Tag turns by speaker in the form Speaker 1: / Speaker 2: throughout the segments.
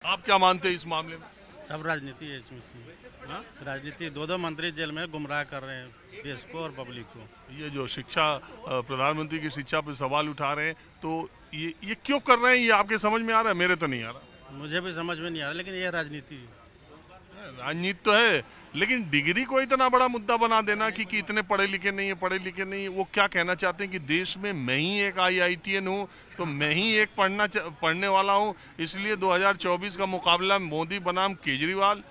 Speaker 1: आप क्या मानते हैं इस मामले में?
Speaker 2: सब राजनीति है इसमें। हाँ? राजनीति, दो मंत्री जेल में गुमराह कर रहे हैं देश को और पब्लिक को।
Speaker 1: ये जो शिक्षा प्रधानमंत्री की शिक्षा पे सवाल उठा रहे हैं, तो ये क्यों कर रहे हैं, ये आपके समझ में आ रहा है? मेरे तो नहीं आ रहा।
Speaker 2: मुझे भी समझ में नहीं आ रहा, लेकिन ये राजनीति है।
Speaker 1: राजनीति तो है, लेकिन डिग्री को इतना बड़ा मुद्दा बना देना कि इतने पढ़े लिखे नहीं है, पढ़े लिखे नहीं है। वो क्या कहना चाहते हैं कि देश में मैं ही एक IITN हूँ, तो मैं ही एक पढ़ने वाला हूँ, इसलिए 2024 का मुकाबला मोदी बनाम केजरीवाल।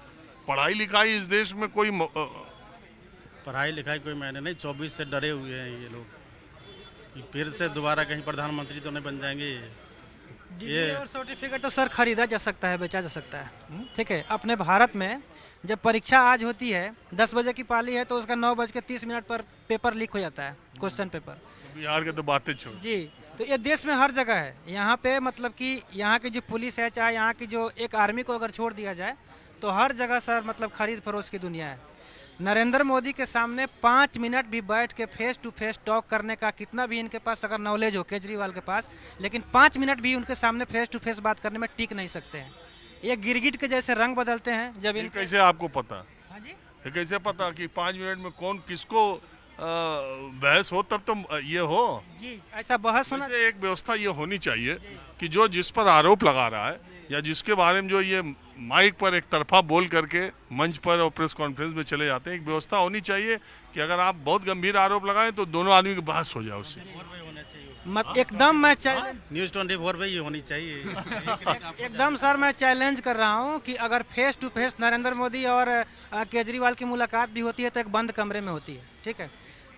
Speaker 1: पढ़ाई लिखाई इस देश में कोई
Speaker 2: पढ़ाई लिखाई कोई मायने नहीं, 24 से डरे हुए हैं ये लोग कि फिर से दोबारा कहीं प्रधानमंत्री तो नहीं बन जाएंगे।
Speaker 3: डिग्री और सर्टिफिकेट तो सर खरीदा जा सकता है, बेचा जा सकता है। ठीक है, अपने भारत में जब परीक्षा आज होती है 10 बजे की पाली है, तो उसका 9:30 पर पेपर लीक हो जाता है, क्वेश्चन पेपर।
Speaker 1: बिहार के तो बातें छोड़।
Speaker 3: जी, तो ये देश में हर जगह है। यहाँ पे मतलब कि यहाँ की जो पुलिस है, चाहे यहाँ की जो एक आर्मी को अगर छोड़ दिया जाए, तो हर जगह सर मतलब खरीद फरोश की दुनिया है। नरेंद्र मोदी के सामने 5 मिनट भी बैठ के फेस टू फेस टॉक करने का कितना भी इनके पास अगर नॉलेज हो केजरीवाल के पास, लेकिन 5 मिनट भी उनके सामने फेस टू फेस बात करने में टिक नहीं सकते हैं। ये गिरगिट के जैसे रंग बदलते हैं जब इन
Speaker 1: कैसे आपको पता?
Speaker 3: हाँ जी,
Speaker 1: ये कैसे पता कि 5 मिनट में कौन किसको बहस हो? तब तो ये हो।
Speaker 3: जी ऐसा बहस होना।
Speaker 1: वैसे एक व्यवस्था ये होनी चाहिए कि जो जिस पर आरोप लगा रहा है या जिसके बारे में जो ये माइक पर एक तरफा बोल करके मंच पर और प्रेस कॉन्फ्रेंस में चले जाते हैं, एक व्यवस्था होनी चाहिए कि अगर आप बहुत गंभीर आरोप लगाएं तो दोनों आदमी की बहस हो जाए उससे।
Speaker 3: एकदम मैं
Speaker 2: न्यूज़ 24 पे ये होनी चाहिए।
Speaker 3: एकदम सर मैं चैलेंज कर रहा हूँ कि अगर face to face Narendra Modi और केजरीवाल की मुलाकात भी होती है तो एक बंद कमरे में होती है। ठीक है,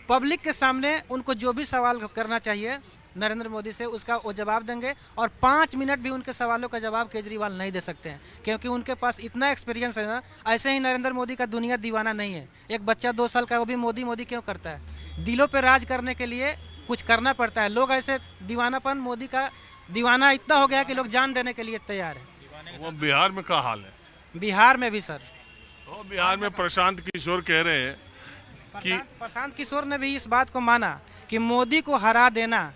Speaker 3: पब्लिक के सामने उनको जो भी सवाल करना चाहिए नरेंद्र मोदी से, उसका वो जवाब देंगे। और 5 मिनट भी उनके सवालों का जवाब केजरीवाल नहीं दे सकते हैं, क्योंकि उनके पास इतना एक्सपीरियंस है ना। ऐसे ही नरेंद्र मोदी का दुनिया दीवाना नहीं है। एक बच्चा 2 साल का वो भी मोदी मोदी क्यों करता है? दिलों पे राज करने के लिए कुछ करना पड़ता है। लोग ऐसे दीवानापन, मोदी का दीवाना इतना हो गया कि लोग जान देने के लिए तैयार है।
Speaker 1: वो बिहार में क्या हाल है?
Speaker 3: बिहार में भी सर,
Speaker 1: तो बिहार में प्रशांत किशोर कह रहे हैं कि
Speaker 3: प्रशांत किशोर ने भी इस बात को माना कि मोदी को हरा देना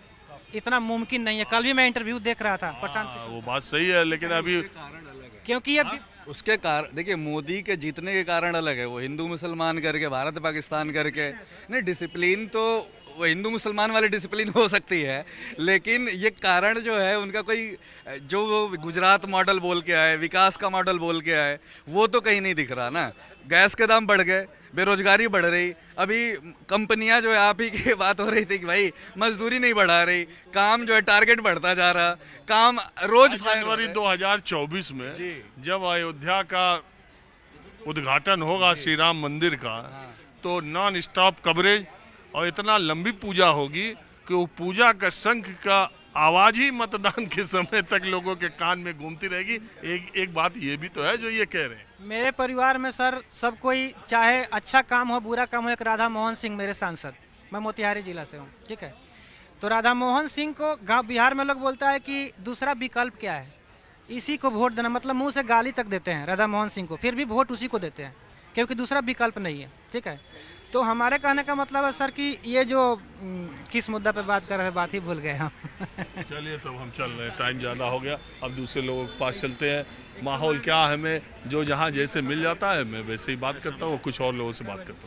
Speaker 3: इतना मुमकिन नहीं है। कल भी मैं इंटरव्यू देख रहा था प्रशांत,
Speaker 1: वो बात सही है, लेकिन अभी
Speaker 3: क्योंकि ये
Speaker 4: उसके कारण देखिए, मोदी के जीतने के कारण अलग है। वो हिंदू मुसलमान करके, भारत पाकिस्तान करके नहीं, डिसिप्लिन तो वो हिंदू मुसलमान वाली डिसिप्लिन हो सकती है, लेकिन ये कारण जो है उनका कोई जो वो गुजरात मॉडल बोल के आए, विकास का मॉडल बोल के आए, वो तो कहीं नहीं दिख रहा ना। गैस के दाम बढ़ गए, बेरोजगारी बढ़ रही, अभी कंपनियां जो है, आप ही की बात हो रही थी कि भाई मजदूरी नहीं बढ़ा रही, काम जो है टारगेट बढ़ता जा रहा, काम रोज।
Speaker 1: जनवरी 2024 में जब अयोध्या का उद्घाटन होगा श्री राम मंदिर का, तो नॉन स्टॉप कवरेज और इतना लंबी पूजा होगी कि वो पूजा का शंख का आवाज ही मतदान के समय तक लोगों के कान में घूमती रहेगी। एक बात ये भी तो है जो ये कह रहे हैं।
Speaker 3: मेरे परिवार में सर सब कोई, चाहे अच्छा काम हो बुरा काम हो, एक राधा मोहन सिंह मेरे सांसद, मैं मोतिहारी जिला से हूँ। ठीक है, तो राधा मोहन सिंह को गांव बिहार में लोग बोलता है कि दूसरा विकल्प क्या है, इसी को वोट देना। मतलब मुंह से गाली तक देते हैं राधा मोहन सिंह को, फिर भी वोट उसी को देते हैं क्योंकि दूसरा विकल्प नहीं है। ठीक है, तो हमारे कहने का मतलब है सर कि ये जो किस मुद्दा पे बात कर रहे हैं, बात ही भूल गए हम।
Speaker 1: चलिए तब हम चल रहे हैं, टाइम ज़्यादा हो गया, अब दूसरे लोगों के पास चलते हैं। माहौल क्या है, हमें जो जहाँ जैसे मिल जाता है मैं वैसे ही बात करता हूँ, कुछ और लोगों से बात करता हूँ।